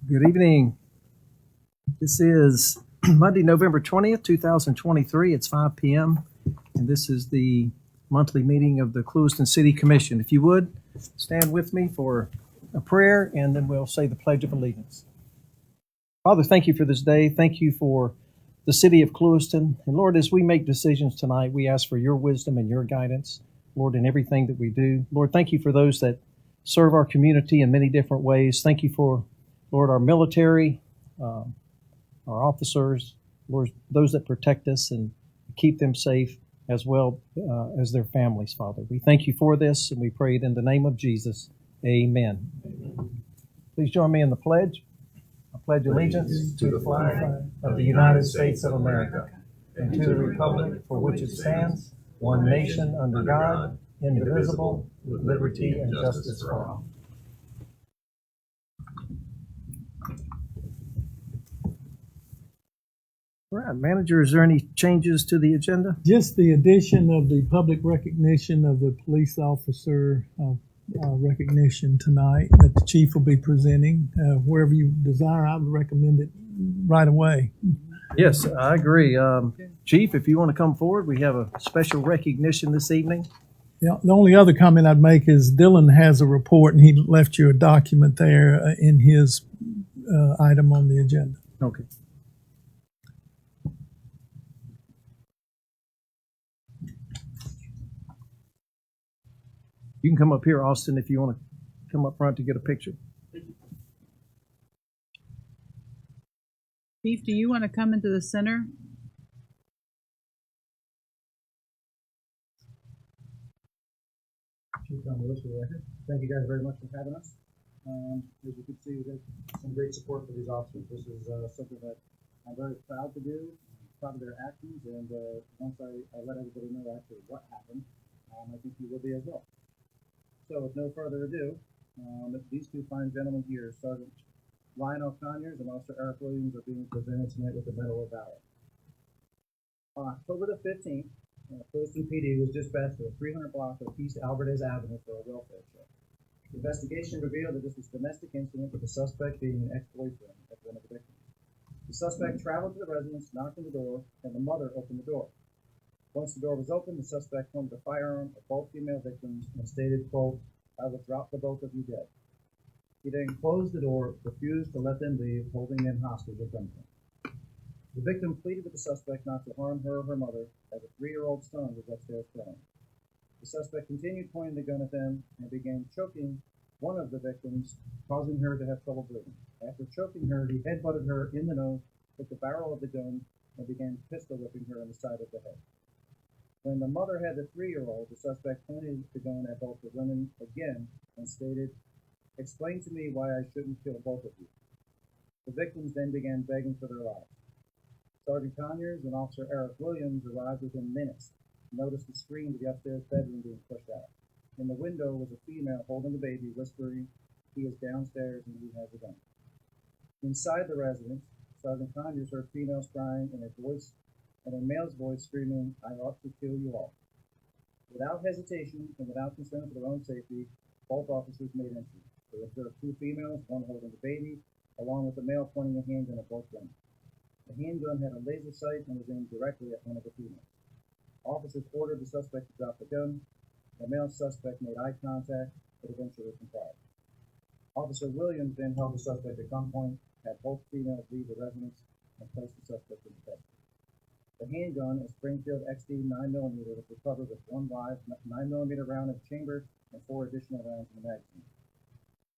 Good evening. This is Monday, November 20th, 2023. It's 5 p.m. and this is the monthly meeting of the Clewiston City Commission. If you would, stand with me for a prayer and then we'll say the Pledge of Allegiance. Father, thank you for this day. Thank you for the city of Clewiston. And Lord, as we make decisions tonight, we ask for your wisdom and your guidance, Lord, in everything that we do. Lord, thank you for those that serve our community in many different ways. Thank you for, Lord, our military, our officers, Lord, those that protect us and keep them safe as well as their families, Father. We thank you for this and we pray it in the name of Jesus. Amen. Amen. Please join me in the pledge. I pledge allegiance to the flag of the United States of America and to the republic for which it stands, one nation under God, indivisible, with liberty and justice for all. All right, Manager, is there any changes to the agenda? Just the addition of the public recognition of the police officer recognition tonight that the chief will be presenting. Wherever you desire, I would recommend it right away. Yes, I agree. Chief, if you want to come forward, we have a special recognition this evening. Yeah, the only other comment I'd make is Dylan has a report and he left you a document there in his item on the agenda. Okay. You can come up here, Austin, if you want to come up front to get a picture. Chief, do you want to come into the center? Chief John Lewis for the record. Thank you guys very much for having us. As you can see, we got some great support for these officers. This is something that I'm very proud to do, proud of their actions, and once I let everybody know actually what happened, I think you will be as well. So with no further ado, these two fine gentlemen here, Sergeant Lionel Conyers and Officer Eric Williams, are being presented tonight with the Medal of Valor. On October the 15th, Clewiston PD was dispatched to a 300 block of East Alvarez Avenue for a welfare check. The investigation revealed that this was a domestic incident with the suspect being an ex-boyfriend of one of the victims. The suspect traveled to the residence, knocked on the door, and the mother opened the door. Once the door was open, the suspect pointed a firearm at both female victims and stated, quote, "I will drop the both of you dead." He then closed the door, refused to let them leave, holding them hostage at gunpoint. The victim pleaded with the suspect not to harm her or her mother, as a 3-year-old son was upstairs playing. The suspect continued pointing the gun at them and began choking one of the victims, causing her to have trouble breathing. After choking her, he headbutted her in the nose, took the barrel of the gun, and began pistol whipping her in the side of the head. When the mother had the 3-year-old, the suspect pointed the gun at both the women again and stated, "Explain to me why I shouldn't kill both of you." The victims then began begging for their lives. Sergeant Conyers and Officer Eric Williams arrived within minutes, noticed the screen to the upstairs bedroom being pushed out. In the window was a female holding a baby, whispering, "He is downstairs and he has a gun." Inside the residence, Sergeant Conyers heard females crying and a male's voice screaming, "I ought to kill you all." Without hesitation and without concern for their own safety, both officers made entry. They observed 2 females, one holding the baby, along with a male pointing a handgun at both women. The handgun had a laser sight and was aimed directly at one of the females. Officers ordered the suspect to drop the gun. The male suspect made eye contact, but eventually complied. Officer Williams then held the suspect at gunpoint, had both females leave the residence, and placed the suspect in custody. The handgun, a Springfield XD 9mm, was recovered with 1 live 9mm round in the chamber and 4 additional rounds in the magazine.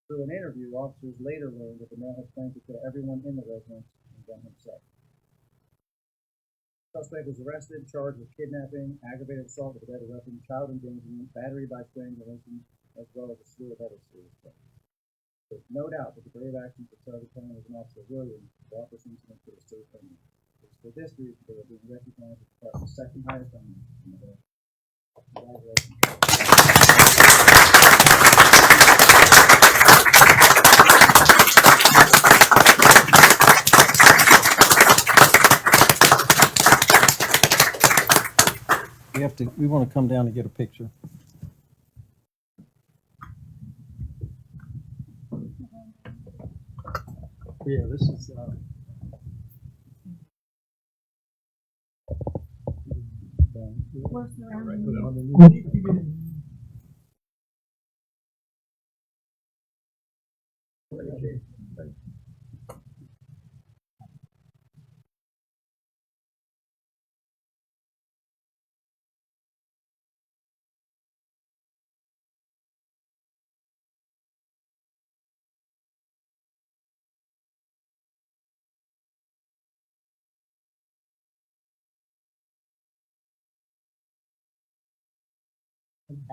Through an interview, officers later learned that the male had planned to kill everyone in the residence and gun himself. The suspect was arrested, charged with kidnapping, aggravated assault with a deadly weapon, child endangerment, battery by strangulation, as well as a slew of other serious charges. There's no doubt that the brave actions of Sergeant Conyers and Officer Williams brought this incident to a safe ending. For this reason, they are being recognized as part of the second highest honor in the world. Congratulations. We want to come down and get a picture. Yeah, this is,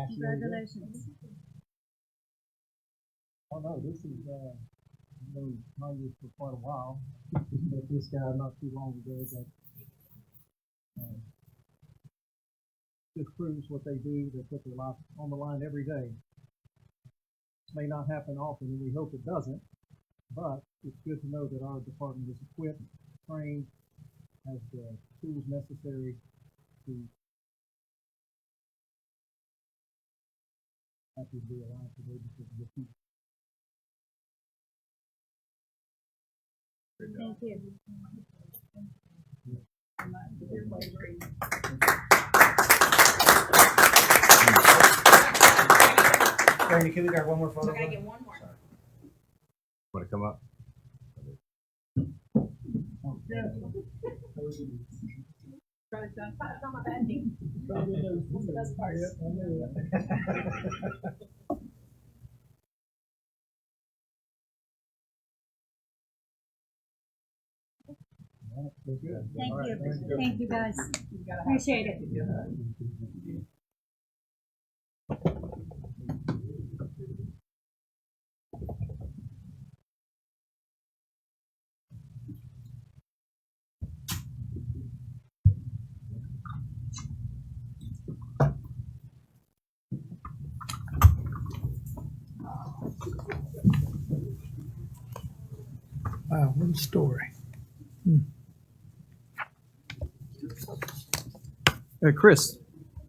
Congratulations. oh no, this is, I've known Congress for quite a while. Met this guy not too long ago, but, just proves what they do. They put their life on the line every day. This may not happen often, and we hope it doesn't, but it's good to know that our department is equipped, trained, has the tools necessary to happy to be alive today because of the people. Thank you. Randy, can we grab one more photo? Can I get one more? Want to come up? It's on my bad knee. That's the best part. Thank you. Thank you, guys. Appreciate it. Wow, what a story. Chris,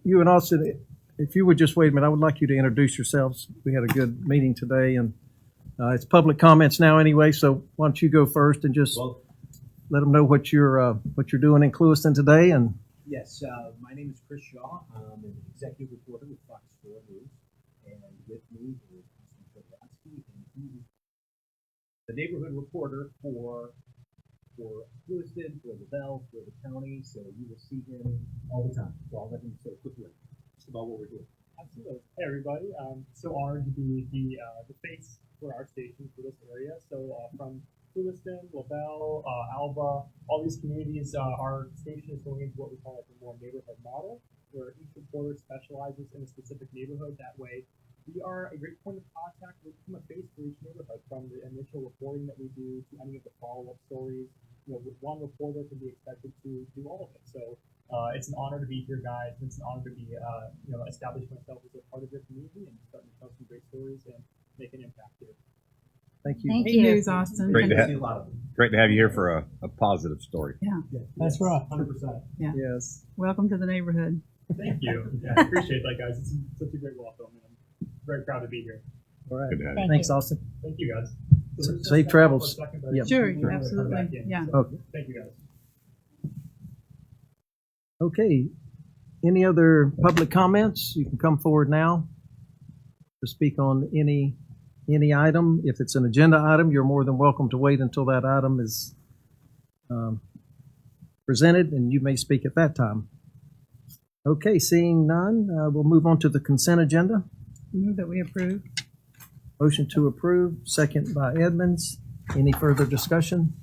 you and Austin, if you would just wait a minute, I would like you to introduce yourselves. We had a good meeting today, and it's public comments now anyway, so why don't you go first and just let them know what you're doing in Clewiston today. And Yes, my name is Chris Shaw. I'm an executive reporter with Fox 4 News, and with me is Austin Trzaskowski, and he is the neighborhood reporter for Clewiston, for the Bell, for the county. So you will see him all the time. So I'll let him say a quick word just about what we're doing. Absolutely. Hey, everybody. So honored to be the face for our station for this area. So from Clewiston, LaBelle, Alba, all these communities, our station is going into what we call like a more neighborhood model, where each reporter specializes in a specific neighborhood. That way, we are a great point of contact. We become a face for each neighborhood, from the initial reporting that we do to any of the follow-up stories. You know, with one reporter can be expected to do all of it. So it's an honor to be here, guys. It's an honor to be, establish myself as a part of your community and starting to tell some great stories and make an impact here. thank you. Thank Great you. news, Austin. Great to See a have, lot of them. great to have you here for a positive story. That's right. 100%. Yes. Welcome to the neighborhood. Thank you. Yeah, I appreciate that, guys. It's such a great welcome, and I'm very proud to be here. All right. Good to have you. Thank Thanks, you. Austin. Thank you, guys. Safe travels. Yeah. Sure, Come absolutely. back in. Yeah. So, Okay. Thank you, guys. Okay. Any other public comments? You can come forward now to speak on any item. If it's an agenda item, you're more than welcome to wait until that item is presented, and you may speak at that time. Okay, seeing none, we'll move on to the consent agenda. Move that we approve. Motion to approve, second by Edmonds. Any further discussion?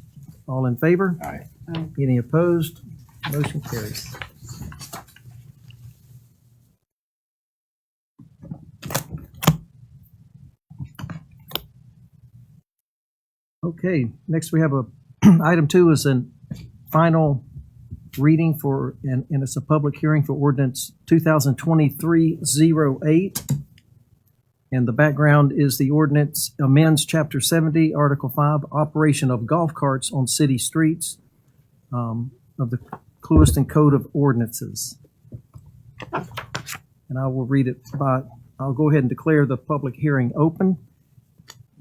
All in favor? Aye. Aye. Any opposed? Motion carries. Okay, next we have item 2 is a final reading for, and it's a public hearing for ordinance 2023-08. And the background is the ordinance amends Chapter 70, Article 5, operation of golf carts on city streets of the Clewiston Code of Ordinances. And I will read it I'll go ahead and declare the public hearing open.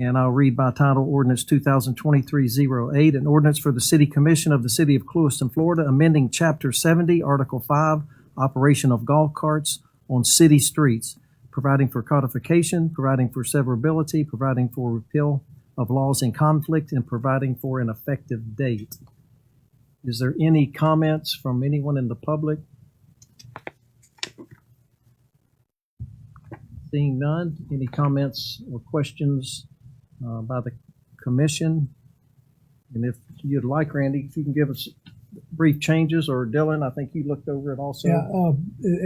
And I'll read by title ordinance 2023-08, an ordinance for the City Commission of the City of Clewiston, Florida, amending Chapter 70, Article 5, operation of golf carts on city streets, providing for codification, providing for severability, providing for repeal of laws in conflict, and providing for an effective date. Is there any comments from anyone in the public? Seeing none, any comments or questions by the commission? And if you'd like, Randy, if you can give us brief changes, or Dylan, I think you looked over it also. Yeah,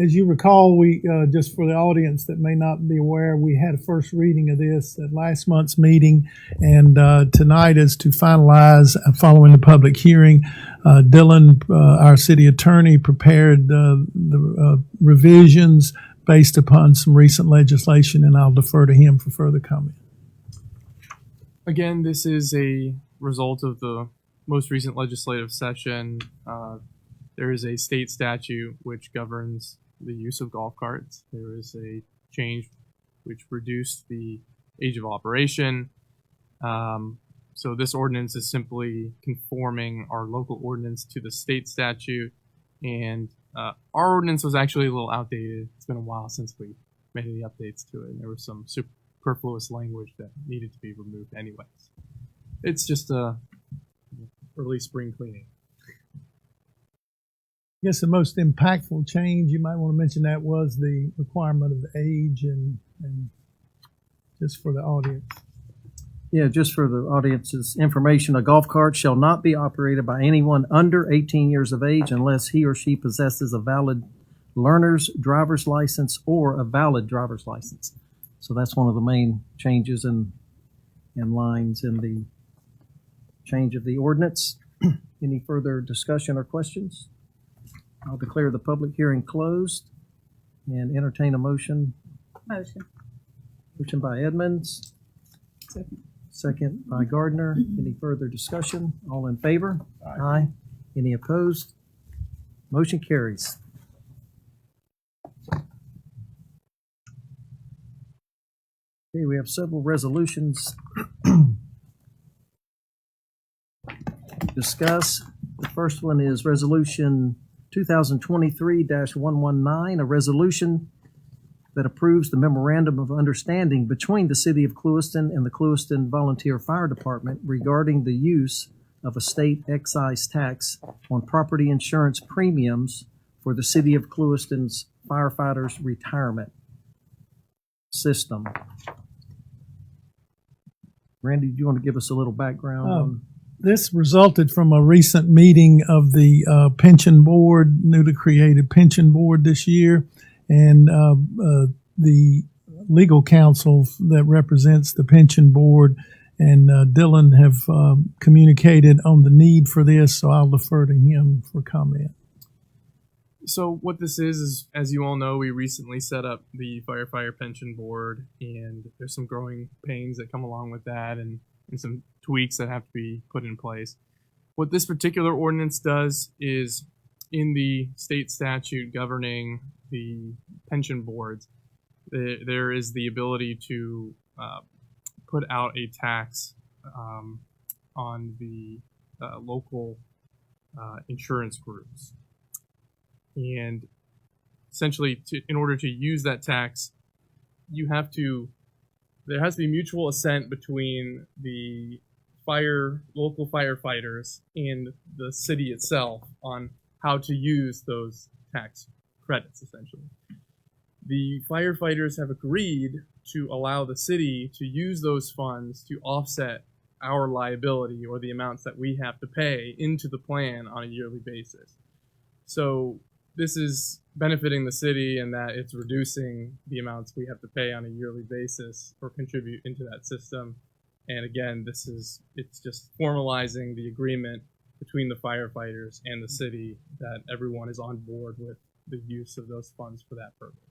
as you recall, we, just for the audience that may not be aware, we had a first reading of this at last month's meeting, and tonight is to finalize, following the public hearing. Dylan, our city attorney, prepared the revisions based upon some recent legislation, and I'll defer to him for further comment. Again, this is a result of the most recent legislative session. There is a state statute which governs the use of golf carts. There is a change which reduced the age of operation. So this ordinance is simply conforming our local ordinance to the state statute. And our ordinance was actually a little outdated. It's been a while since we made any updates to it. And there was some superfluous language that needed to be removed anyways. It's just a early spring cleaning. I guess the most impactful change, you might want to mention, that was the requirement of the age, and just for the audience. Yeah, just for the audience's information, a golf cart shall not be operated by anyone under 18 years of age unless he or she possesses a valid learner's driver's license or a valid driver's license. So that's one of the main changes and lines in the change of the ordinance. Any further discussion or questions? I'll declare the public hearing closed and entertain a motion. Motion. Motion by Edmonds. Second by Gardner. Any further discussion? All in favor? Aye. Any opposed? Motion carries. Okay, we have several resolutions to discuss. The first one is Resolution 2023-119, a resolution that approves the memorandum of understanding between the City of Clewiston and the Clewiston Volunteer Fire Department regarding the use of a state excise tax on property insurance premiums for the City of Clewiston's firefighters' retirement system. Randy, do you want to give us a little background on? This resulted from a recent meeting of the pension board, newly created pension board this year, and the legal counsel that represents the pension board and Dylan have communicated on the need for this, so I'll defer to him for comment. So what this is, as you all know, we recently set up the firefighter pension board, and there's some growing pains that come along with that, and some tweaks that have to be put in place. What this particular ordinance does is, in the state statute governing the pension boards, there is the ability to put out a tax on the local insurance groups. And essentially, in order to use that tax, there has to be mutual assent between the local firefighters and the city itself on how to use those tax credits, essentially. The firefighters have agreed to allow the city to use those funds to offset our liability, or the amounts that we have to pay into the plan on a yearly basis. So this is benefiting the city in that it's reducing the amounts we have to pay on a yearly basis or contribute into that system. And again, it's just formalizing the agreement between the firefighters and the city that everyone is on board with the use of those funds for that purpose.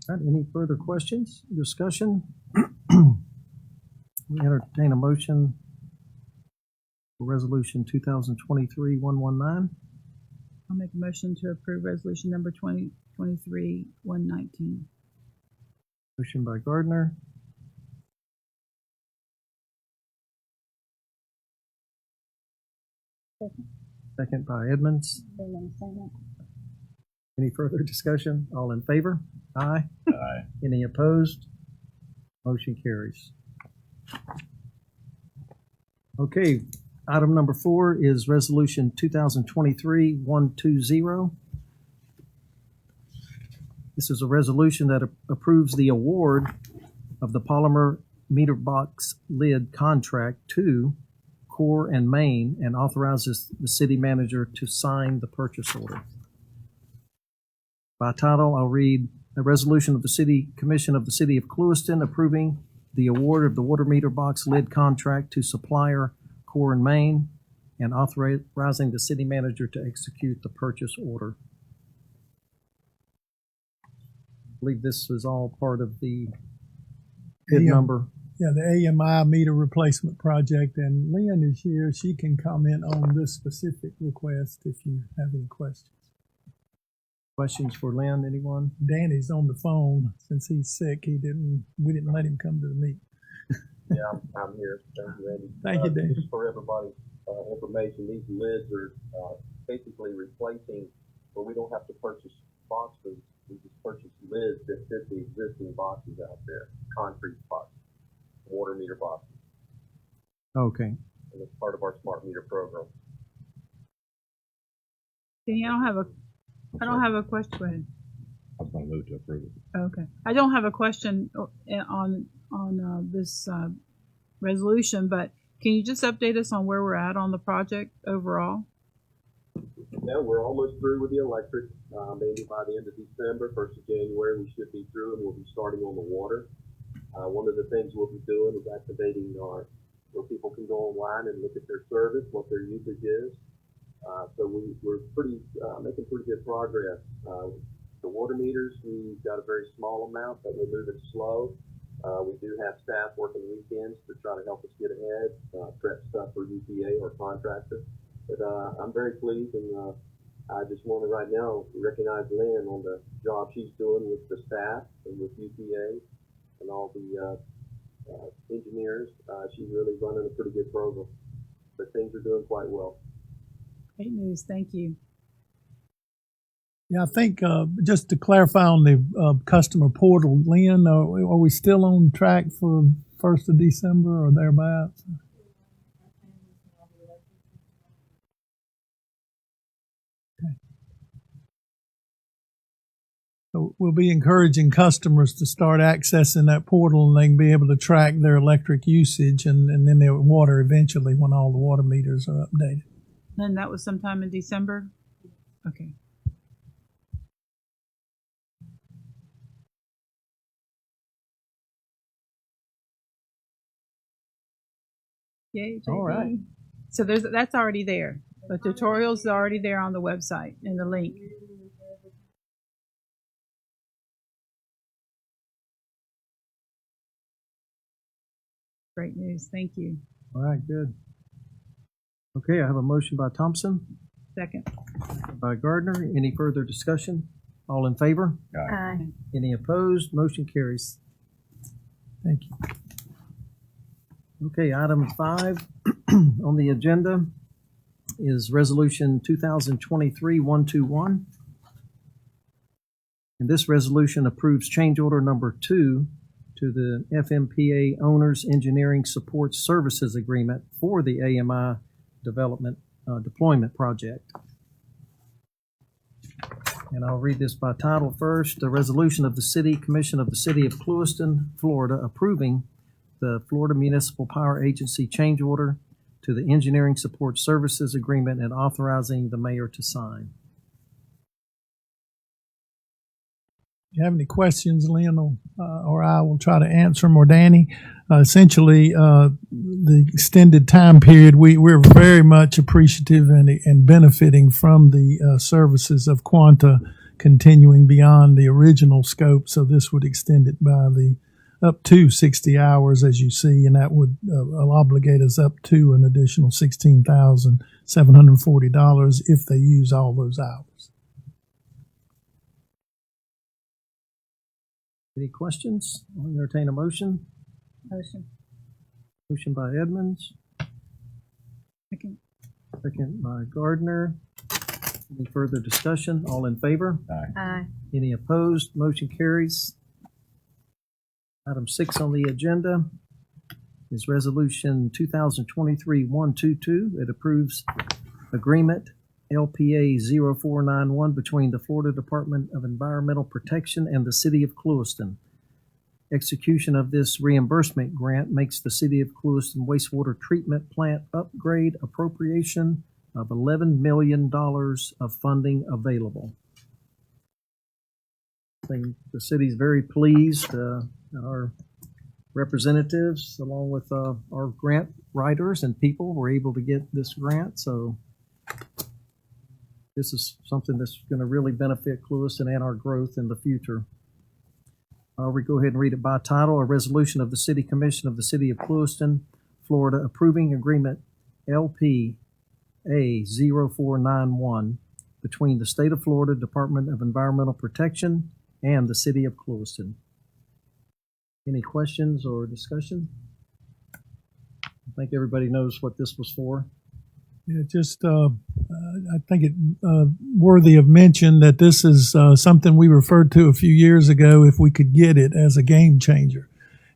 All right, any further questions, discussion? We entertain a motion for Resolution 2023-119. I'll make a motion to approve resolution number 2023-119. Motion by Gardner. Second by Edmonds. Any further discussion? All in favor? Aye. Aye. Any opposed? Motion carries. Okay, item number 4 is Resolution 2023-120. This is a resolution that approves the award of the polymer meter box lid contract to Core and Main and authorizes the city manager to sign the purchase order. By title, I'll read a resolution of the City Commission of the City of Clewiston approving the award of the water meter box lid contract to supplier Core and Main and authorizing the city manager to execute the purchase order. I believe this is all part of the bid Yeah. number. Yeah, the AMI meter replacement project, and Lynn is here. She can comment on this specific request if you have any questions. Questions for Lynn, anyone? Danny's on the phone since he's sick. We didn't let him come to the meeting. Yeah, I'm here. Thank you, Andy. Thank you, Danny. Just for everybody's information, these lids are basically replacing where we don't have to purchase boxes. We just purchase lids that fit the existing boxes out there, concrete boxes, water meter boxes, Okay. and it's part of our smart meter program. Danny, I don't have a question. Go ahead. I was going to move to approve it. Okay. I don't have a question on this resolution, but can you just update us on where we're at on the project overall? Yeah, we're almost through with the electric. Maybe by the end of December, 1st of January, we should be through, and we'll be starting on the water. One of the things we'll be doing is activating where people can go online and look at their service, what their usage is. So we're making pretty good progress. The water meters, we've got a very small amount, but we're moving slow. We do have staff working weekends to try to help us get ahead, prep stuff for UPA or contractor. But I'm very pleased, and I just want to right now recognize Lynn on the job she's doing with the staff and with UPA and all the engineers. She's really running a pretty good program, but things are doing quite well. Great news. Thank you. Yeah, I think just to clarify on the customer portal, Lynn, are we still on track for 1st of December or thereabouts? Okay. So we'll be encouraging customers to start accessing that portal, and they can be able to track their electric usage and then their water eventually when all the water meters are updated. And that was sometime in December? Okay. Yay, JD. All right. So that's already there. The tutorials are already there on the website and the link. Great news. Thank you. All right, good. Okay, I have a motion by Thompson, Second. by Gardner. Any further discussion? All in favor? Aye. Any opposed? Motion carries. Thank you. Okay, item 5 on the agenda is Resolution 2023-121. And this resolution approves change order number 2 to the FMPA Owners Engineering Support Services Agreement for the AMI Development Deployment Project. And I'll read this by title first. A resolution of the City Commission of the City of Clewiston, Florida, approving the Florida Municipal Power Agency change order to the Engineering Support Services Agreement and authorizing the mayor to sign. If you have any questions, Lynn or I will try to answer them, or Danny. Essentially, the extended time period, we're very much appreciative and benefiting from the services of Quanta continuing beyond the original scope. So this would extend it by up to 60 hours, as you see, and that would obligate us up to an additional $16,740 if they use all those hours. Any questions? I'll entertain a motion. Motion. Motion by Edmonds, Second. second by Gardner. Any further discussion? All in favor? Aye. Any opposed? Motion carries. Item 6 on the agenda is Resolution 2023-122. It approves agreement LPA 0491 between the Florida Department of Environmental Protection and the City of Clewiston. Execution of this reimbursement grant makes the City of Clewiston wastewater treatment plant upgrade appropriation of $11 million of funding available. I think the city's very pleased. Our representatives, along with our grant writers and people, were able to get this grant. So this is something that's going to really benefit Clewiston and our growth in the future. We go ahead and read it by title. A resolution of the City Commission of the City of Clewiston, Florida, approving agreement LPA 0491 between the State of Florida Department of Environmental Protection and the City of Clewiston. Any questions or discussion? I think everybody knows what this was for. Yeah, just I think it worthy of mention that this is something we referred to a few years ago, if we could get it, as a game changer.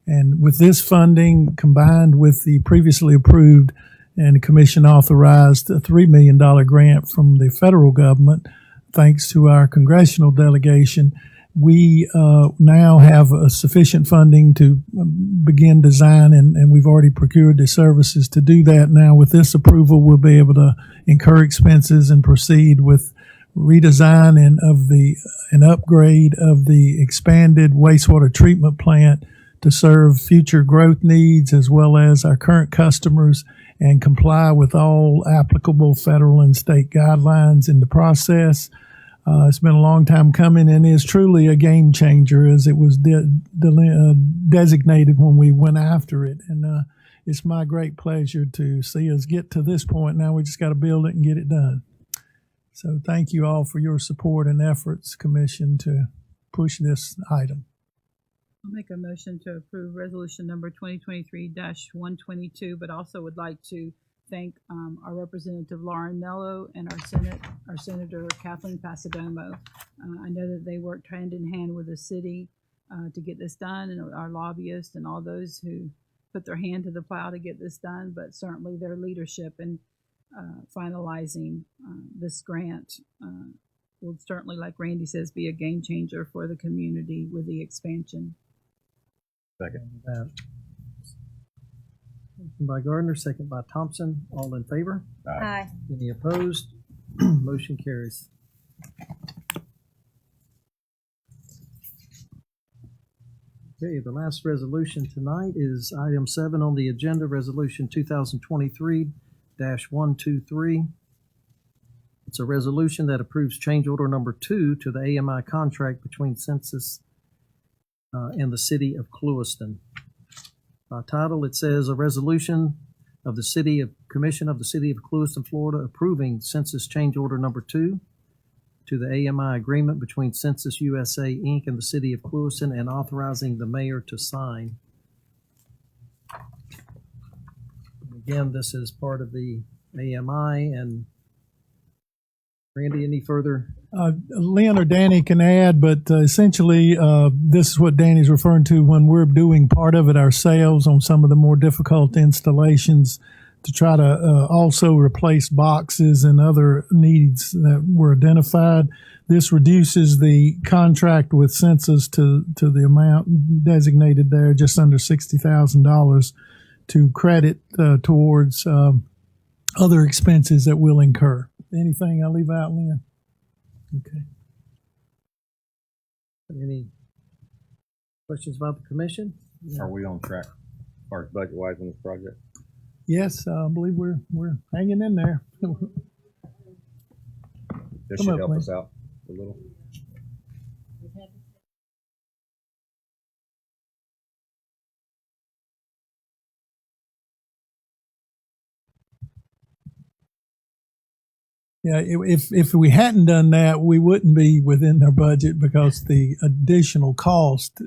And with this funding combined with the previously approved and commission authorized $3 million grant from the federal government, thanks to our congressional delegation, we now have sufficient funding to begin design, and we've already procured the services to do that. Now, with this approval, we'll be able to incur expenses and proceed with redesign and an upgrade of the expanded wastewater treatment plant to serve future growth needs as well as our current customers, and comply with all applicable federal and state guidelines in the process. It's been a long time coming and is truly a game changer, as it was designated when we went after it. And it's my great pleasure to see us get to this point. Now we just got to build it and get it done. So thank you all for your support and efforts, Commission, to push this item. I'll make a motion to approve resolution number 2023-122, but also would like to thank our Representative Lauren Mello and our Senator Kathleen Pasadomo. I know that they worked hand in hand with the city to get this done, and our lobbyists and all those who put their hand to the plow to get this done, but certainly their leadership in finalizing this grant will certainly, like Randy says, be a game changer for the community with the expansion. Second. Motion by Gardner, second by Thompson. All in favor? Aye. Any opposed? Motion carries. Okay, the last resolution tonight is item 7 on the agenda, resolution 2023-123. It's a resolution that approves change order number 2 to the AMI contract between Census and the City of Clewiston. By title, it says a resolution of the Commission of the City of Clewiston, Florida, approving Census change order number 2 to the AMI agreement between Census USA, Inc. and the City of Clewiston, and authorizing the mayor to sign. Again, this is part of the AMI. And Randy, any further? Lynn or Danny can add, but essentially this is what Danny's referring to when we're doing part of it ourselves on some of the more difficult installations, to try to also replace boxes and other needs that were identified. This reduces the contract with Census to the amount designated there, just under $60,000, to credit towards other expenses that we'll incur. Anything I leave out, Lynn? Okay. Any questions about the commission? Are we on track as far as budget wise on this project? Yes, I believe we're hanging in there. This Come should up, help please. us out a little. Yeah, if we hadn't done that, we wouldn't be within our budget, because the additional cost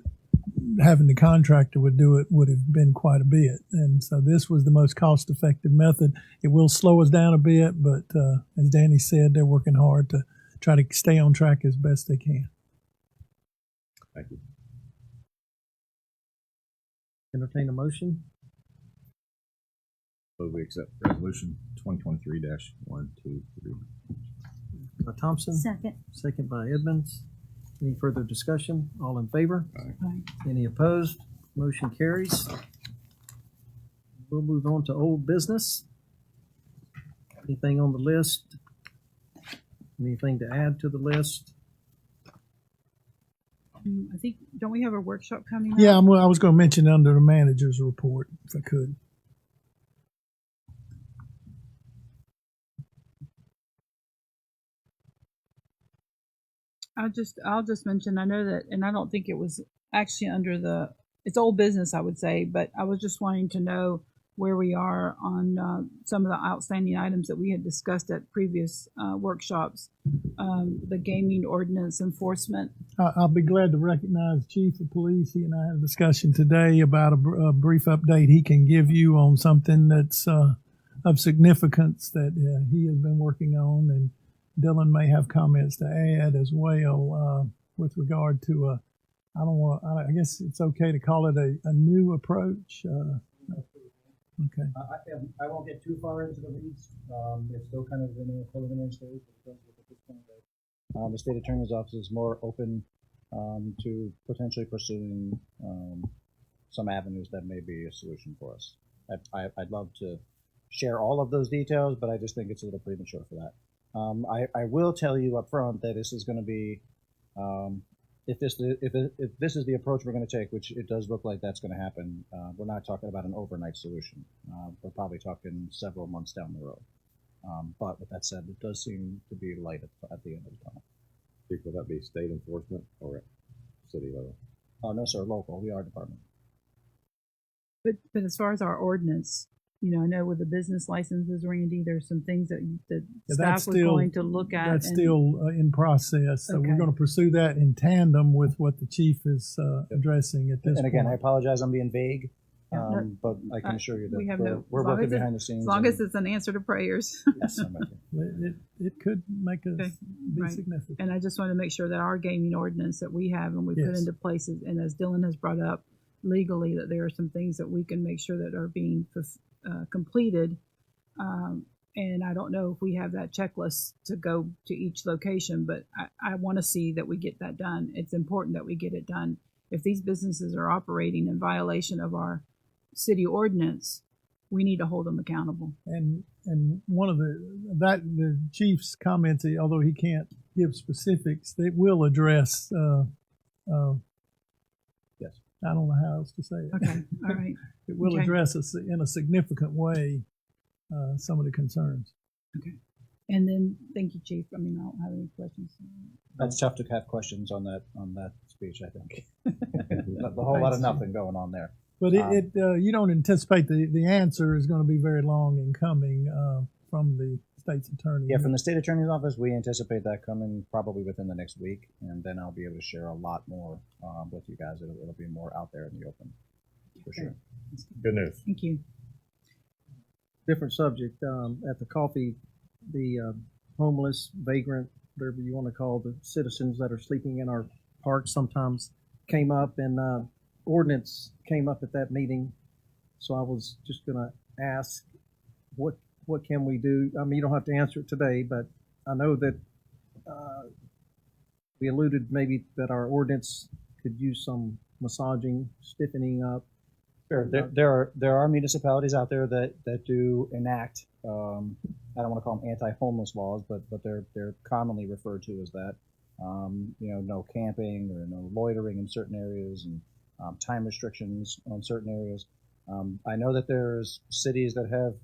having the contractor would do it would have been quite a bit. And so this was the most cost-effective method. It will slow us down a bit, but as Danny said, they're working hard to try to stay on track as best they can. Thank you. Entertain a motion. So we accept resolution 2023-123. By Thompson. Second. Second by Edmonds. Any further discussion? All in favor? Aye. Any opposed? Motion carries. We'll move on to old business. Anything on the list? Anything to add to the list? I think, don't we have a workshop coming up? Yeah, I was going to mention under the manager's report if I could. I'll just mention, I know that, and I don't think it was actually under it's old business, I would say, but I was just wanting to know where we are on some of the outstanding items that we had discussed at previous workshops. The gaming ordinance enforcement. I'll be glad to recognize Chief of Police. He and I had a discussion today about a brief update he can give you on something that's of significance that he has been working on, and Dylan may have comments to add as well with regard to I guess it's okay to call it a new approach. Okay. I won't get too far into the weeds. It's still kind of in a preliminary stage. But at this point, the state attorney's office is more open to potentially pursuing some avenues that may be a solution for us. I'd love to share all of those details, but I just think it's a little premature for that. I will tell you up front that this is going to be, if this is the approach we're going to take, which it does look like that's going to happen, we're not talking about an overnight solution. We're probably talking several months down the road. But with that said, it does seem to be light at the end of the tunnel. Will that be state enforcement or at city level? No, sir, local. We are a department. But as far as our ordinance, I know with the business licenses, Randy, there's some things that staff was going to look at. That's still in process. So Okay. we're going to pursue that in tandem with what the chief is addressing at this And again, I point. apologize, I'm being vague, no, but I can assure you we have that we're working behind the scenes. As long as it's an answer to prayers. Yes, I'm with you. It could make us Okay. be Right. significant. And I just want to make sure that our gaming ordinance that we have and we put Yes. into places, and as Dylan has brought up legally, that there are some things that we can make sure that are being completed. And I don't know if we have that checklist to go to each location, but I want to see that we get that done. It's important that we get it done. If these businesses are operating in violation of our city ordinance, we need to hold them accountable. And one of the chief's comments, although he can't give specifics, they will address. Yes. I don't know how else to say it. Okay, all right. It will Okay. address us in a significant way some of the concerns. Okay. And then, thank you, Chief. I mean, I don't have any questions. That's tough to have questions on that speech, I think. A whole lot of nothing going on there. But you don't anticipate the answer is going to be very long in coming from the state's attorney. Yeah, from the state attorney's office, we anticipate that coming probably within the next week, and then I'll be able to share a lot more with you guys. It'll be more out there in the open, for sure. Good news. Thank you. Different subject. At the coffee, the homeless, vagrant, whatever you want to call the citizens that are sleeping in our parks sometimes came up, and ordinance came up at that meeting. So I was just going to ask, what can we do? I mean, you don't have to answer it today, but I know that we alluded maybe that our ordinance could use some massaging, stiffening up. Sure. There are municipalities out there that do enact. I don't want to call them anti-homeless laws, but they're commonly referred to as that. No camping or no loitering in certain areas, and time restrictions on certain areas. I know that there's cities that have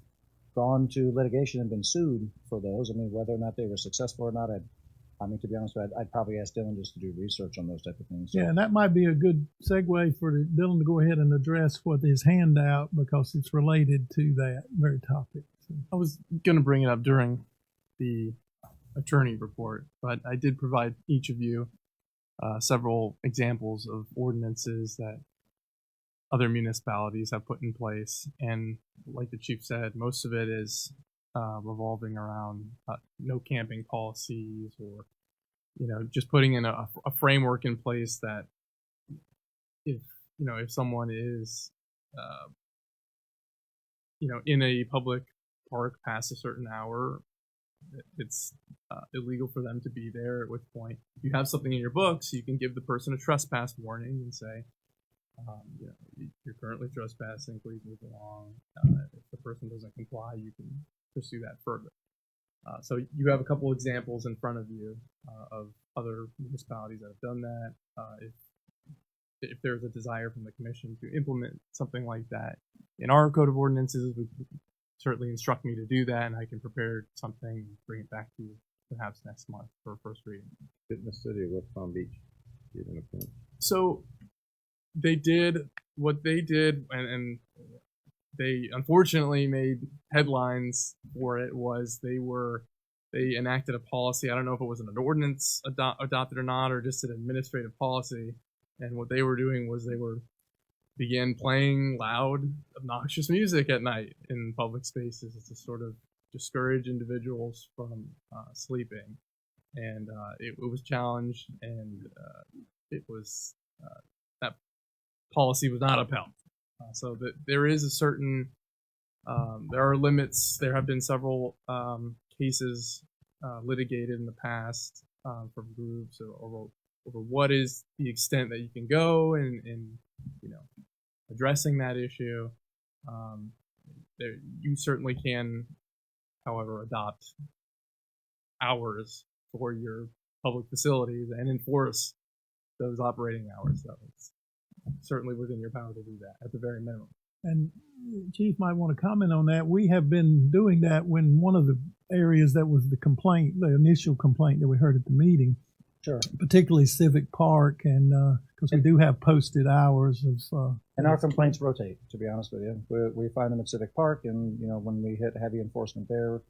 gone to litigation and been sued for those. I mean, whether or not they were successful or not, to be honest with you, I'd probably ask Dylan just to do research on those type of things. So. Yeah, and that might be a good segue for Dylan to go ahead and address what his handout, because it's related to that very topic. So. I was going to bring it up during the attorney report, but I did provide each of you several examples of ordinances that other municipalities have put in place. And like the chief said, most of it is revolving around no camping policies, or just putting in a framework in place that if someone is in a public park past a certain hour, it's illegal for them to be there, at which point you have something in your books, you can give the person a trespass warning and say, you're currently trespassing, please move along. If the person doesn't comply, you can pursue that further. So you have a couple examples in front of you of other municipalities that have done that. If there's a desire from the commission to implement something like that in our code of ordinances, would certainly instruct me to do that, and I can prepare something and bring it back to you perhaps next month for first reading. In the city of West Palm Beach, given a point. So they did what they did, and they unfortunately made headlines for it. Was they enacted a policy. I don't know if it was an ordinance adopted or not, or just an administrative policy. And what they were doing was they began playing loud, obnoxious music at night in public spaces to sort of discourage individuals from sleeping. And it was challenged, and it was that policy was not upheld. So that there is a certain there are limits. There have been several cases litigated in the past from groups over what is the extent that you can go in addressing that issue. You certainly can, however, adopt hours for your public facilities and enforce those operating hours. So it's certainly within your power to do that at the very minimum. And Chief might want to comment on that. We have been doing that when one of the areas that was the initial complaint that we heard at the meeting, Sure. particularly Civic Park, and because we do have posted hours of. And our complaints rotate, to be honest with you. We find them at Civic Park, and when we hit heavy enforcement there,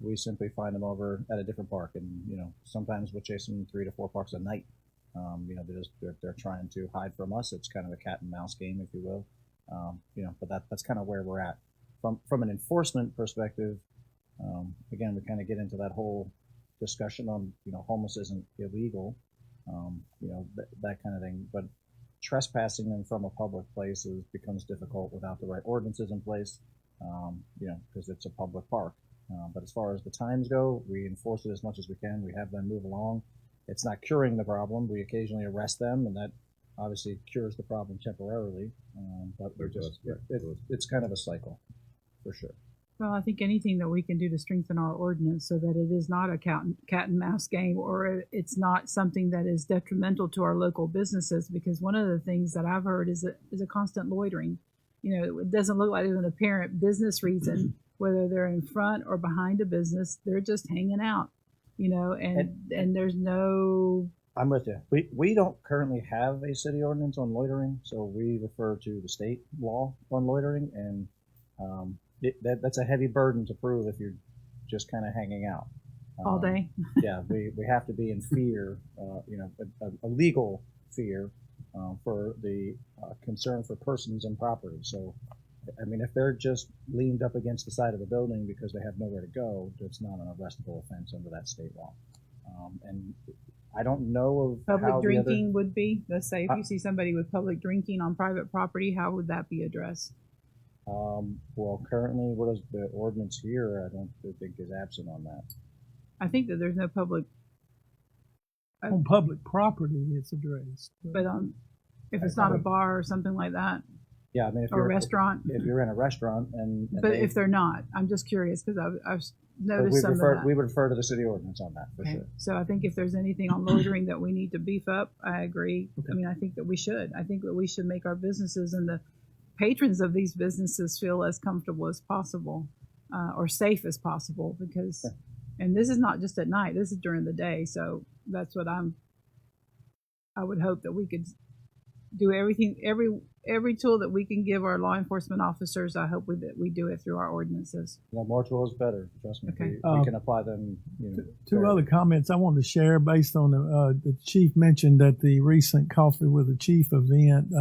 we simply find them over at a different park, and sometimes we'll chase them 3 to 4 parks a night. They're trying to hide from us. It's kind of a cat and mouse game, if you will. But that's kind of where we're at from an enforcement perspective. Again, we kind of get into that whole discussion on homeless isn't illegal, that kind of thing. But trespassing them from a public place becomes difficult without the right ordinances in place, because it's a public park. But as far as the times go, we enforce it as much as we can. We have them move along. It's not curing the problem. We occasionally arrest them, and that obviously cures the problem temporarily. But it's kind of a cycle, for sure. Well, I think anything that we can do to strengthen our ordinance so that it is not a cat and mouse game, or it's not something that is detrimental to our local businesses. Because one of the things that I've heard is a constant loitering. It doesn't look like there's an apparent business reason, whether they're in front or behind a business. They're just hanging out, and there's no. I'm with you. We don't currently have a city ordinance on loitering, so we refer to the state law on loitering, and that's a heavy burden to prove if you're just kind of hanging out All day. Yeah, we have to be in fear, a legal fear for the concern for persons and property. So, I mean, if they're just leaned up against the side of the building because they have nowhere to go, it's not an arrestable offense under that state law. And I don't know of Public how drinking would be, let's say, if you see somebody with public drinking on private property, how would that be addressed? Well, currently, what is the ordinance here? I don't think is absent on that. I think that there's no public, On public property, it's addressed. but if it's not a bar or something like that, Yeah, I mean, if or you're a restaurant, if you're in a restaurant and but if they're not, I'm just curious because I've noticed some of that. we would refer to the city ordinance on that for Okay. sure. So I think if there's anything on loitering that we need to beef up, I agree. I mean, I think that we should. I think that we should make our businesses and the patrons of these businesses feel as comfortable as possible, or safe as possible, because, and this is not just at night, this is during the day. So that's what I would hope that we could do everything, every tool that we can give our law enforcement officers. I hope that we do it through our ordinances. The more tools, better. Trust me. Okay. We can apply them. Two other comments I wanted to share based on the chief mentioned at the recent Coffee with the Chief event.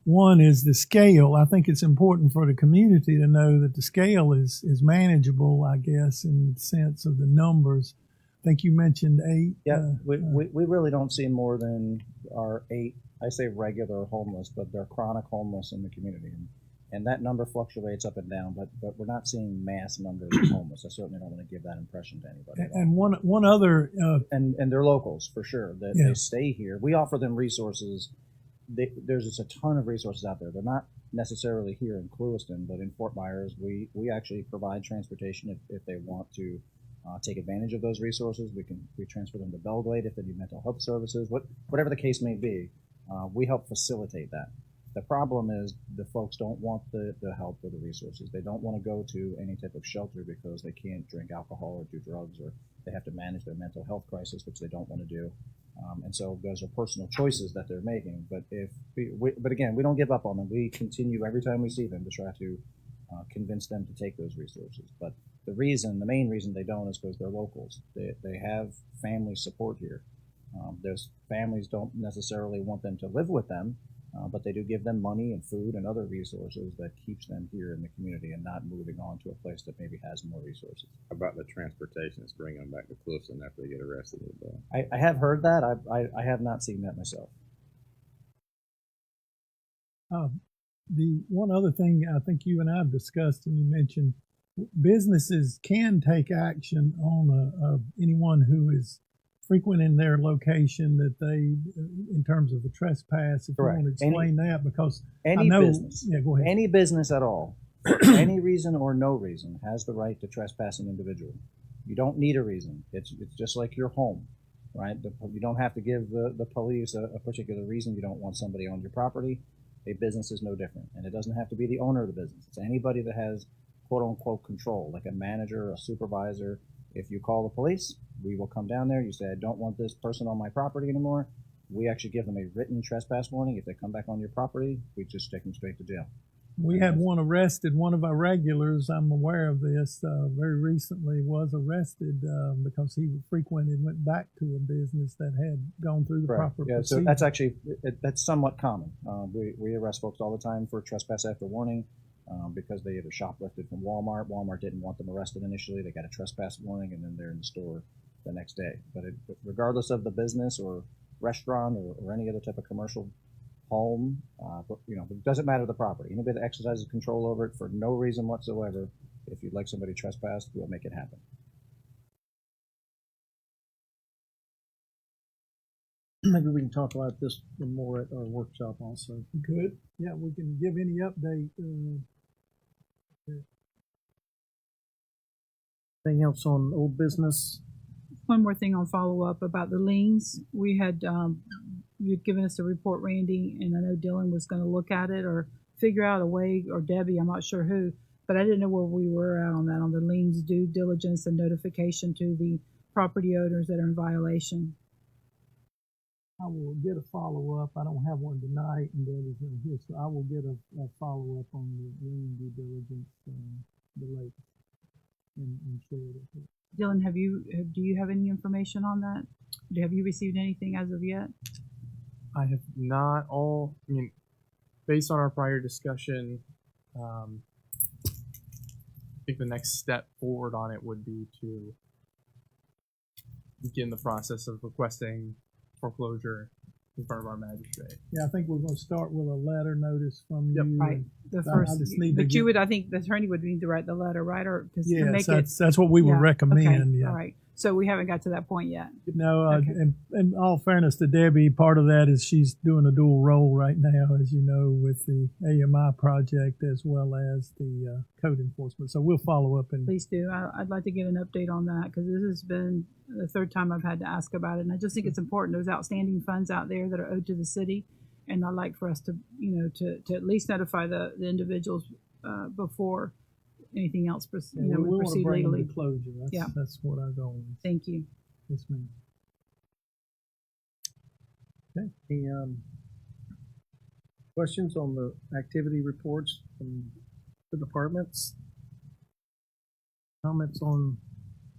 One is the scale. I think it's important for the community to know that the scale is manageable, I guess, in the sense of the numbers. I think you mentioned 8. Yeah, we really don't see more than our 8, I say regular homeless, but they're chronic homeless in the community. And that number fluctuates up and down, but we're not seeing mass numbers of homeless. I certainly don't want to give that impression to anybody. And one other and they're locals for sure. That Yeah. they stay here. We offer them resources. There's just a ton of resources out there. They're not necessarily here in Clewiston, but in Fort Myers, we actually provide transportation if they want to take advantage of those resources. We transfer them to Belgrade if they need mental health services. Whatever the case may be, we help facilitate that. The problem is the folks don't want the help or the resources. They don't want to go to any type of shelter because they can't drink alcohol or do drugs, or they have to manage their mental health crisis, which they don't want to do. And so those are personal choices that they're making. But but again, we don't give up on them. We continue every time we see them to try to convince them to take those resources. But the main reason they don't is because they're locals. They have family support here. Those families don't necessarily want them to live with them, but they do give them money and food and other resources that keeps them here in the community and not moving on to a place that maybe has more resources. How about the transportation to bring them back to Clewiston after they get arrested? I have heard that. I have not seen that myself. The one other thing I think you and I have discussed, and you mentioned, businesses can take action on anyone who is frequenting their location that they, in terms of the trespass. If Correct. you want to explain that, because Any I know, business, yeah, go ahead. any business at all, for any reason or no reason, has the right to trespass an individual. You don't need a reason. It's just like your home, right? You don't have to give the police a particular reason you don't want somebody on your property. A business is no different, and it doesn't have to be the owner of the business. It's anybody that has quote unquote control, like a manager, a supervisor. If you call the police, we will come down there. You say, I don't want this person on my property anymore. We actually give them a written trespass warning. If they come back on your property, we just take them straight to jail. We had one arrested, one of our regulars, I'm aware of this, very recently was arrested because he frequented, went back to a business that had gone through the Correct. proper Yeah, procedure. so that's actually, that's somewhat common. We arrest folks all the time for trespass after warning because they either shoplifted from Walmart. Walmart didn't want them arrested initially. They got a trespass warning, and then they're in the store the next day. But regardless of the business or restaurant or any other type of commercial home, it doesn't matter the property. Anybody that exercises control over it for no reason whatsoever, if you'd like somebody trespassed, we'll make it happen. Maybe we can talk about this more at our workshop also. Good. Yeah, we can give any update. Anything else on old business? One more thing on follow up about the liens. We had you'd given us a report, Randy, and I know Dylan was going to look at it or figure out a way, or Debbie, I'm not sure who, but I didn't know where we were at on that, on the liens due diligence and notification to the property owners that are in violation. I will get a follow-up. I don't have one tonight, and Debbie's not here, so I will get a follow-up on the lien due diligence, the latest, and share it with you. Dylan, do you have any information on that? Have you received anything as of yet? I have not based on our prior discussion, I think the next step forward on it would be to begin the process of requesting foreclosure in front of our magistrate. Yeah, I think we're going to start with a letter notice from Yep. you. Right. The I first, just need to but you get- would, I think the attorney would need to write the letter, right? Or to Yes, make it. that's what we would Yeah, recommend. Okay. Yeah. All right. So we haven't got to that point yet. No, Okay. and in all fairness to Debbie, part of that is she's doing a dual role right now, as you know, with the AMI project as well as the code enforcement. So we'll follow up and Please do. I'd like to get an update on that because this has been the third time I've had to ask about it. And I just think it's important. There's outstanding funds out there that are owed to the city. And I'd like for us to, to at least notify the individuals before anything else, we we want to proceed bring them legally. to closure. That's what our goal is. Thank you. Yes, ma'am. Okay. Any questions on the activity reports from the departments? Comments on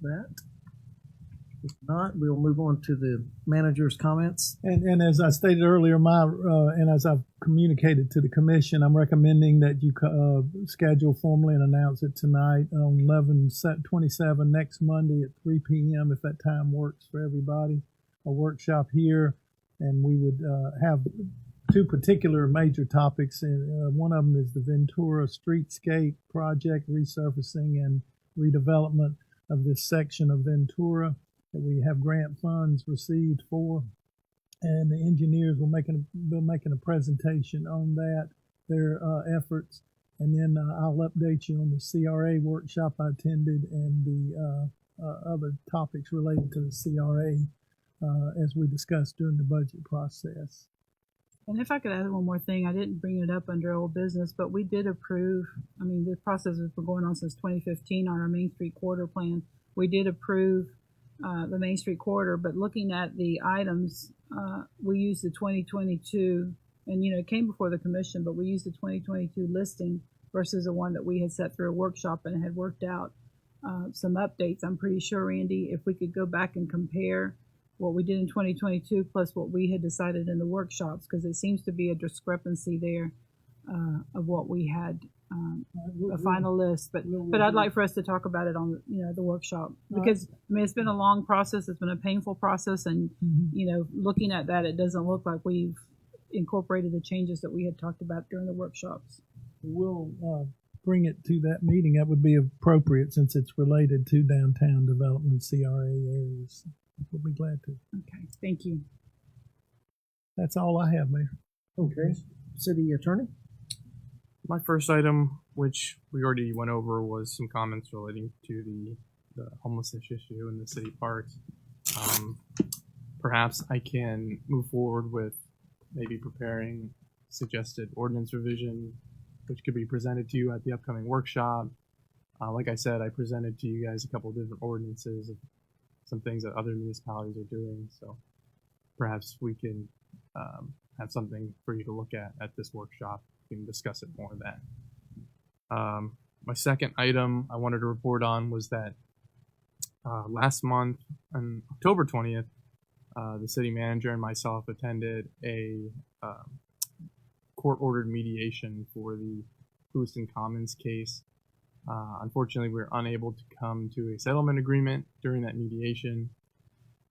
that? If not, we'll move on to the manager's comments. And as I stated earlier, and as I've communicated to the commission, I'm recommending that you schedule formally and announce it tonight on 11/27 next Monday at 3 p.m. if that time works for everybody. A workshop here, and we would have two particular major topics. And one of them is the Ventura Streetscape project, resurfacing and redevelopment of this section of Ventura that we have grant funds received for, and the engineers will making a presentation on that, their efforts, and then I'll update you on the CRA workshop I attended and the other topics related to the CRA as we discussed during the budget process. And if I could add one more thing, I didn't bring it up under old business, but we did approve, I mean, the process has been going on since 2015 on our Main Street Corridor plan. We did approve the Main Street Corridor, but looking at the items, we used the 2022, and it came before the commission, but we used the 2022 listing versus the one that we had set through a workshop and had worked out some updates. I'm pretty sure, Randy, if we could go back and compare what we did in 2022 plus what we had decided in the workshops, because it seems to be a discrepancy there of what we had a final list. But I'd like for us to talk about it on the workshop, because I mean it's been a long process, it's been a painful process, and looking at that, it doesn't look like we've incorporated the changes that we had talked about during the workshops. We'll bring it to that meeting. That would be appropriate since it's related to downtown development, CRA areas. We'll be glad to. Okay, thank you. That's all I have, Mayor. Okay. City Attorney? My first item, which we already went over, was some comments relating to the homelessness issue in the city parks. Perhaps I can move forward with maybe preparing suggested ordinance revision, which could be presented to you at the upcoming workshop. Like I said, I presented to you guys a couple of different ordinances of some things that other municipalities are doing. So perhaps we can have something for you to look at this workshop. We can discuss it more then. My second item I wanted to report on was that last month, on October 20th, the city manager and myself attended a court-ordered mediation for the Clewiston Commons case. Unfortunately, we were unable to come to a settlement agreement during that mediation.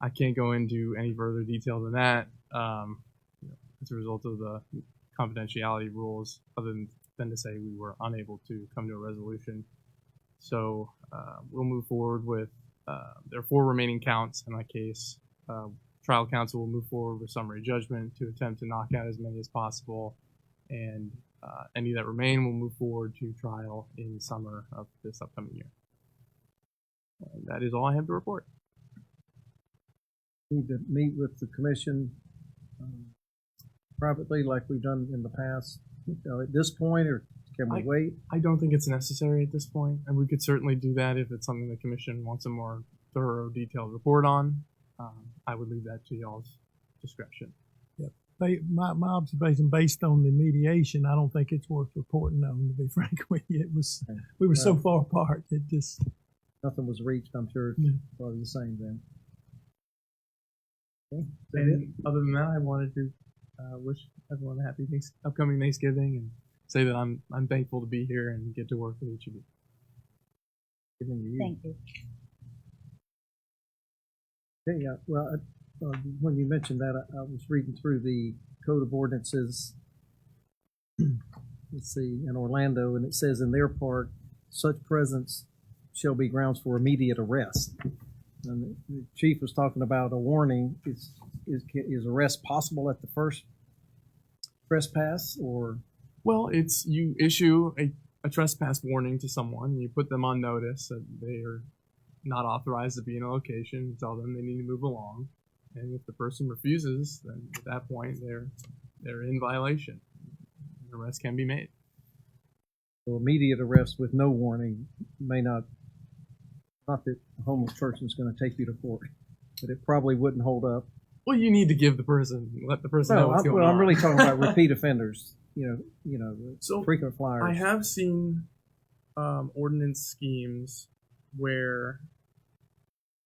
I can't go into any further detail than that as a result of the confidentiality rules, other than to say we were unable to come to a resolution. So we'll move forward with, there are 4 remaining counts in my case. Trial counsel will move forward with summary judgment to attempt to knock out as many as possible, and any that remain will move forward to trial in summer of this upcoming year. And that is all I have to report. Need to meet with the commission privately like we've done in the past at this point, or can we wait? I don't think it's necessary at this point, and we could certainly do that if it's something the commission wants a more thorough, detailed report on. I would leave that to y'all's discretion. My observation based on the mediation, I don't think it's worth reporting on, to be frank with you. We were so far apart. It just nothing was reached. I'm sure it's probably the same then. Okay. And other than that, I wanted to wish everyone a happy upcoming Thanksgiving and say that I'm thankful to be here and get to work with each of you. Thank you. Okay, well, when you mentioned that, I was reading through the Code of Ordinances, let's see, in Orlando, and it says in their part, such presence shall be grounds for immediate arrest. And the chief was talking about a warning. Is arrest possible at the first trespass, or? Well, it's you issue a trespass warning to someone. You put them on notice that they are not authorized to be in a location. You tell them they need to move along. And if the person refuses, then at that point they're in violation. An arrest can be made. So immediate arrest with no warning may not that a homeless person is going to take you to court, but it probably wouldn't hold up. Well, you need to let the person know what's going on. I'm really talking about repeat offenders. So frequent flyers. I have seen ordinance schemes where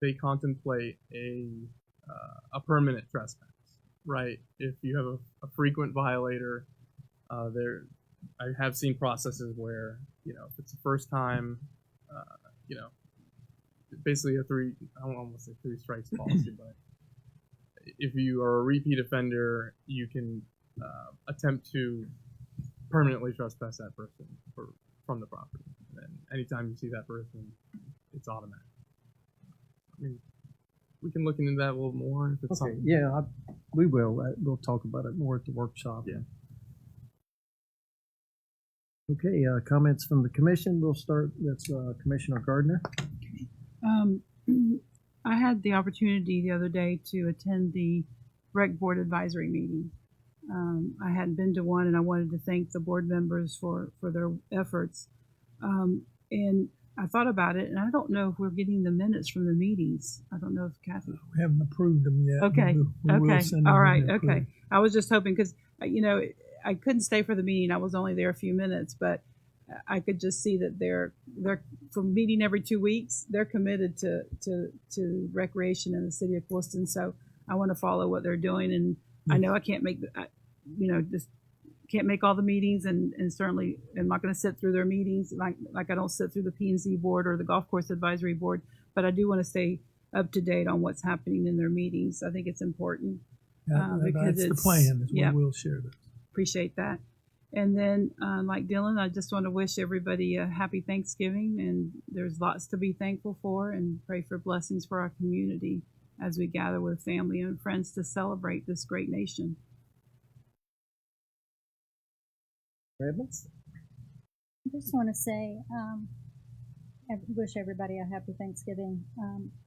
they contemplate a permanent trespass, right? If you have a frequent violator, I have seen processes where, if it's the first time, you know, basically I don't want to say three strikes policy, but if you are a repeat offender, you can attempt to permanently trespass that person from the property. And then anytime you see that person, it's automatic. I mean, we can look into that a little more if it's Okay, something. yeah, we will. We'll talk about it more at the workshop. Yeah. Okay, comments from the commission. We'll start with Commissioner Gardner. I had the opportunity the other day to attend the Rec Board Advisory meeting. I hadn't been to one, and I wanted to thank the board members for their efforts. And I thought about it, and I don't know if we're getting the minutes from the meetings. I don't know if Kathy. We haven't approved them yet. but Okay. we will Okay. send them All when right. they're Okay. approved. I was just hoping because I couldn't stay for the meeting. I was only there a few minutes, but I could just see that they're from meeting every 2 weeks. They're committed to recreation in the city of Clewiston. So I want to follow what they're doing, and I know I can't make just can't make all the meetings, and certainly I'm not going to sit through their meetings like I don't sit through the P&Z board or the golf course advisory board. But I do want to stay up to date on what's happening in their meetings. I think it's important. Because That's the plan. Is yeah. we will share those. Appreciate that. And then, like Dylan, I just want to wish everybody a happy Thanksgiving, and there's lots to be thankful for, and pray for blessings for our community as we gather with family and friends to celebrate this great nation. Redlands? I just want to say, I wish everybody a happy Thanksgiving.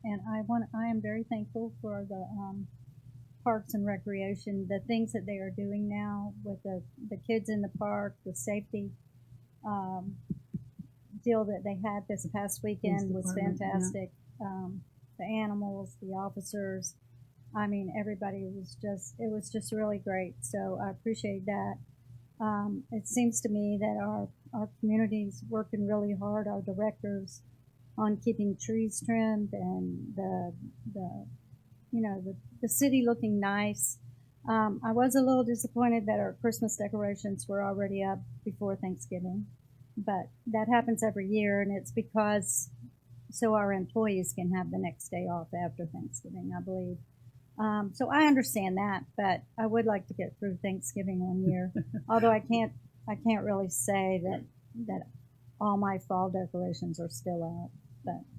And I am very thankful for the Parks and Recreation, the things that they are doing now with the kids in the park, the safety deal that they had this past weekend was department, yeah. fantastic. The animals, the officers, I mean, everybody it was just really great. So I appreciate that. It seems to me that our community's working really hard, our directors, on keeping trees trimmed and the city looking nice. I was a little disappointed that our Christmas decorations were already up before Thanksgiving, but that happens every year, and it's because so our employees can have the next day off after Thanksgiving, I believe. So I understand that, but I would like to get through Thanksgiving one year. Although I can't really say that all my fall decorations are still out.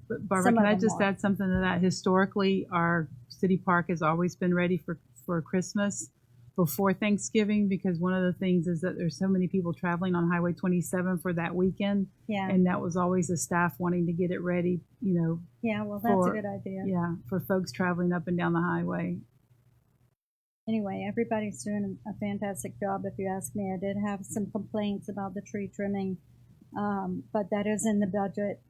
But Barbara, Some can of I them just are. add something to that? Historically, our city park has always been ready for Christmas before Thanksgiving, because one of the things is that there's so many people traveling on Highway 27 for that weekend, Yeah, and that was always the staff wanting to get it ready, yeah. Well, that's for- a good idea. yeah, for folks traveling up and down the highway. Anyway, everybody's doing a fantastic job. If you ask me, I did have some complaints about the tree trimming, but that is in the budget.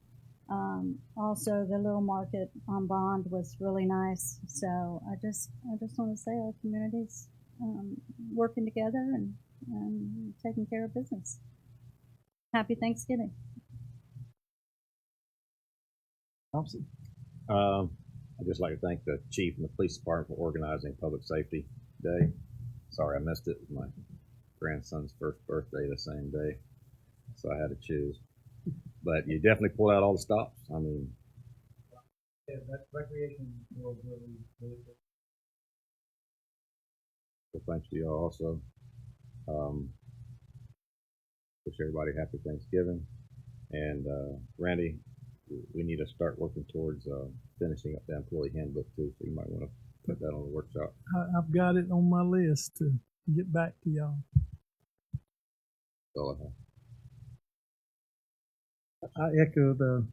Also, the little market on Bond was really nice. So I just want to say our community's working together and taking care of business. Happy Thanksgiving. Thompson? I'd just like to thank the chief and the police department for organizing Public Safety Day. Sorry I missed it. It was my grandson's first birthday the same day, so I had to choose. But you definitely pulled out all the stops. I mean, Yeah, that recreation world really good. so thanks to y'all also. Wish everybody happy Thanksgiving. And Randy, we need to start working towards finishing up the employee handbook too, so you might want to put that on the workshop. I've got it on my list to get back to y'all. That's all I have. I echo the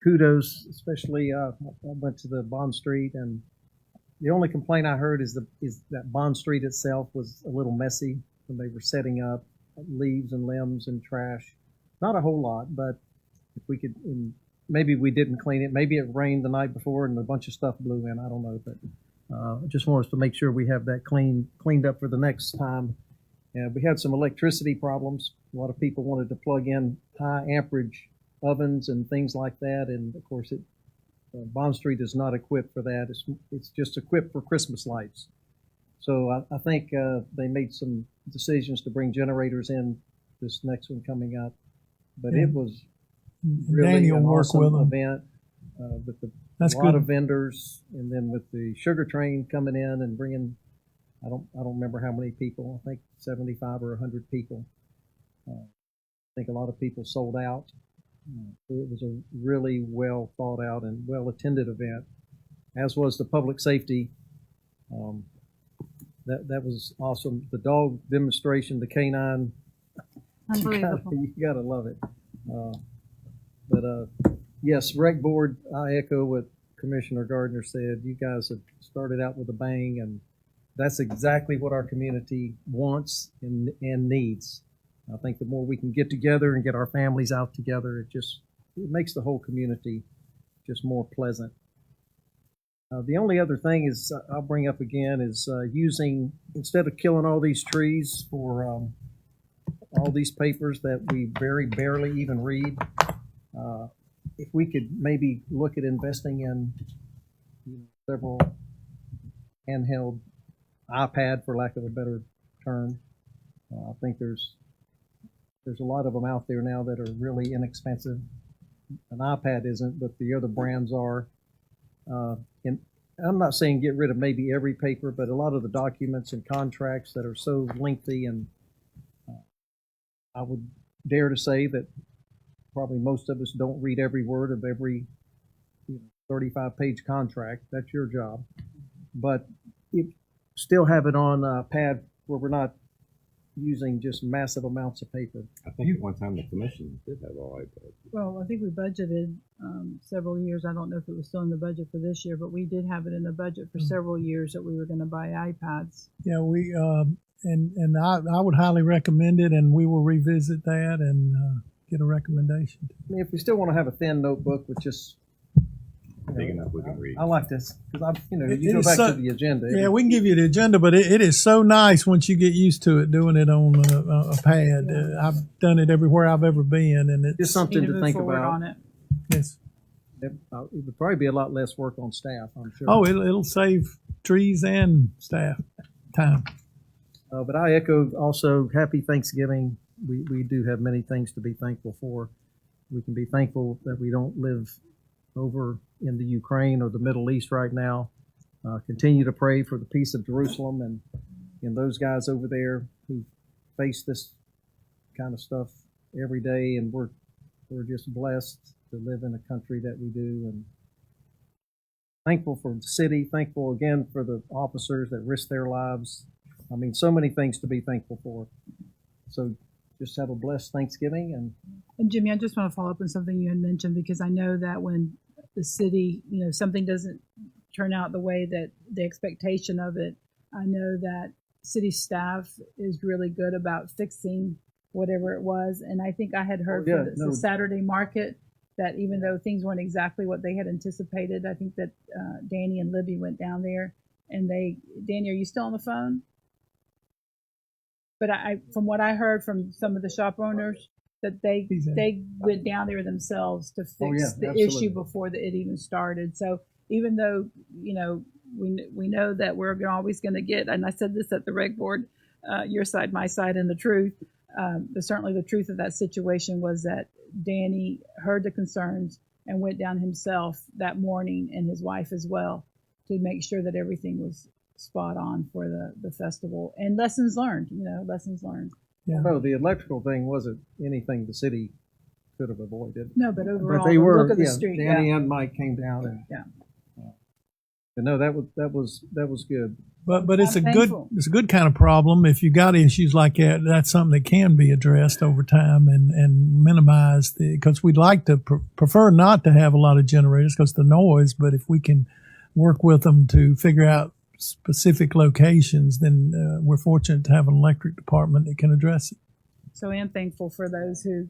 kudos, especially I went to the Bond Street, and the only complaint I heard is that Bond Street itself was a little messy when they were setting up leaves and limbs and trash. Not a whole lot, but if we could, maybe we didn't clean it. Maybe it rained the night before and a bunch of stuff blew in. I don't know, but I just want us to make sure we have that cleaned up for the next time. And we had some electricity problems. A lot of people wanted to plug in high amperage ovens and things like that, and of course Bond Street is not equipped for that. It's just equipped for Christmas lights. So I think they made some decisions to bring generators in this next one coming up. But Yeah. it was really Danny will an work awesome with them. event with That's a lot good. of vendors, and then with the sugar train coming in and bringing, I don't remember how many people. I think 75 or 100 people. I think a lot of people sold out. So it was a really well thought out and well attended event, as was the public safety. That was awesome. The dog demonstration, the canine, Unbelievable. you gotta love it. Yes, rec board, I echo what Commissioner Gardner said. You guys have started out with a bang, and that's exactly what our community wants and needs. I think the more we can get together and get our families out together, it makes the whole community just more pleasant. The only other thing is I'll bring up again is using, instead of killing all these trees for all these papers that we very barely even read, if we could maybe look at investing in several handheld iPad, for lack of a better term. I think there's a lot of them out there now that are really inexpensive. An iPad isn't, but the other brands are. And I'm not saying get rid of maybe every paper, but a lot of the documents and contracts that are so lengthy, and I would dare to say that probably most of us don't read every word of every 35-page contract. That's your job. But still have it on a pad where we're not using just massive amounts of paper. I think at one time the commission did have all iPads. Well, I think we budgeted several years. I don't know if it was still in the budget for this year, but we did have it in the budget for several years that we were going to buy iPads. Yeah, we and I would highly recommend it, and we will revisit that and get a recommendation. I mean, if we still want to have a thin notebook with just Big enough we can read. I like this because you It go is back so- to the agenda. Yeah, we can give you the agenda, but it is so nice once you get used to it doing it on a pad. I've done it everywhere I've ever been, and Just it's something Need to move think forward about. on it. yes. It would probably be a lot less work on staff, I'm sure. Oh, it'll save trees and staff time. But I echo also happy Thanksgiving. We do have many things to be thankful for. We can be thankful that we don't live over in the Ukraine or the Middle East right now. Continue to pray for the peace of Jerusalem and those guys over there who face this kind of stuff every day. And we're just blessed to live in a country that we do, and thankful for the city, thankful again for the officers that risk their lives. I mean, so many things to be thankful for. So just have a blessed Thanksgiving. And Jimmy, I just want to follow up on something you had mentioned, because I know that when the city, something doesn't turn out the way that the expectation of it, I know that city staff is really good about fixing whatever it was. And I think I had heard Oh, yeah, from no. the Saturday market that even though things weren't exactly what they had anticipated, I think that Danny and Libby went down there and Danny, are you still on the phone? But from what I heard from some of the shop owners, that they went down there themselves to fix the absolutely. issue before it even started. So even though we know that we're always going to get, and I said this at the reg board, your side, my side, and the truth. But certainly the truth of that situation was that Danny heard the concerns and went down himself that morning, and his wife as well, to make sure that everything was spot on for the festival. And lessons learned, lessons learned. Yeah. No, the electrical thing wasn't anything the city could have avoided. No, but overall, But they the were, look of the yeah, street. Danny Yeah. and Mike came down and. Yeah. But no, that was good. But it's I'm a thankful. good kind of problem. If you got issues like that, that's something that can be addressed over time and minimize because we'd like to prefer not to have a lot of generators because the noise. But if we can work with them to figure out specific locations, then we're fortunate to have an electric department that can address it. So I am thankful for those who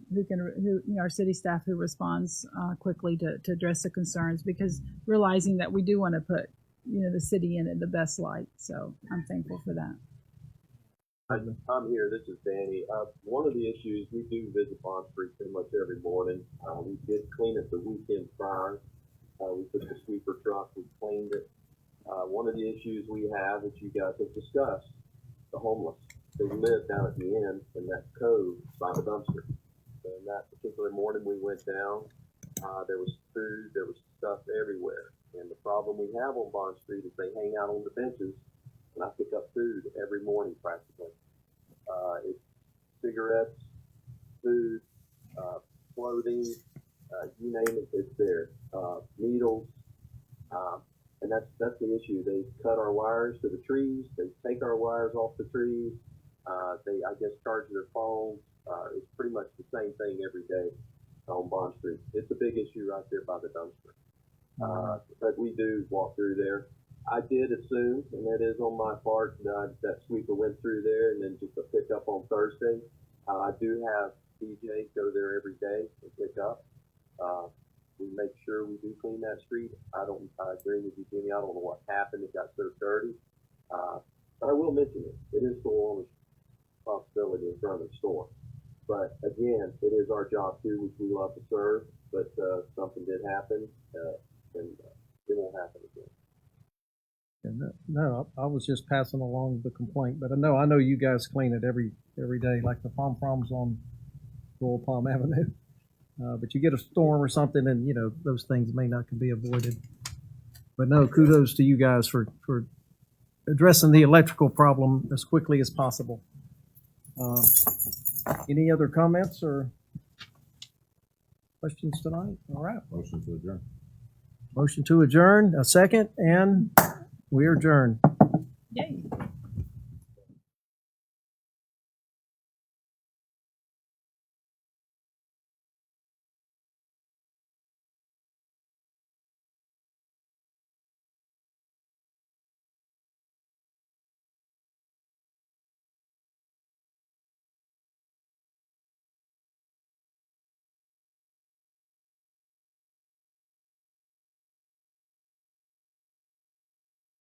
our city staff who responds quickly to address the concerns, because realizing that we do want to put the city in the best light. So I'm thankful for that. I'm here. This is Danny. One of the issues, we do visit Bond Street pretty much every morning. We did clean it the weekend prior. We took the sweeper truck, we cleaned it. One of the issues we have, which you guys have discussed, the homeless. They live down at the end in that cove by the dumpster. And that particular morning we went down, there was food, there was stuff everywhere. And the problem we have on Bond Street is they hang out on the benches, and I pick up food every morning practically. It's cigarettes, food, clothing, you name it, it's there. Needles, and that's the issue. They cut our wires to the trees. They take our wires off the trees. They, I guess, charge their phones. It's pretty much the same thing every day on Bond Street. It's a big issue right there by the dumpster. But we do walk through there. I did assume, and that is on my part, that sweeper went through there and then just a pickup on Thursday. I do have DJ go there every day and pick up. We make sure we do clean that street. I agree with you, Jimmy. I don't know what happened. It got so dirty. But I will mention it. It is still on the possibility in front of the store. But again, it is our job too, which we love to serve. But something did happen, and it won't happen again. No, I was just passing along the complaint, but I know you guys clean it every day, like the pom-poms on Royal Palm Avenue. But you get a storm or something, and those things may not can be avoided. But no, kudos to you guys for addressing the electrical problem as quickly as possible. Any other comments or questions tonight? All right. Motion to adjourn. Motion to adjourn, a second, and we are adjourned. Yay.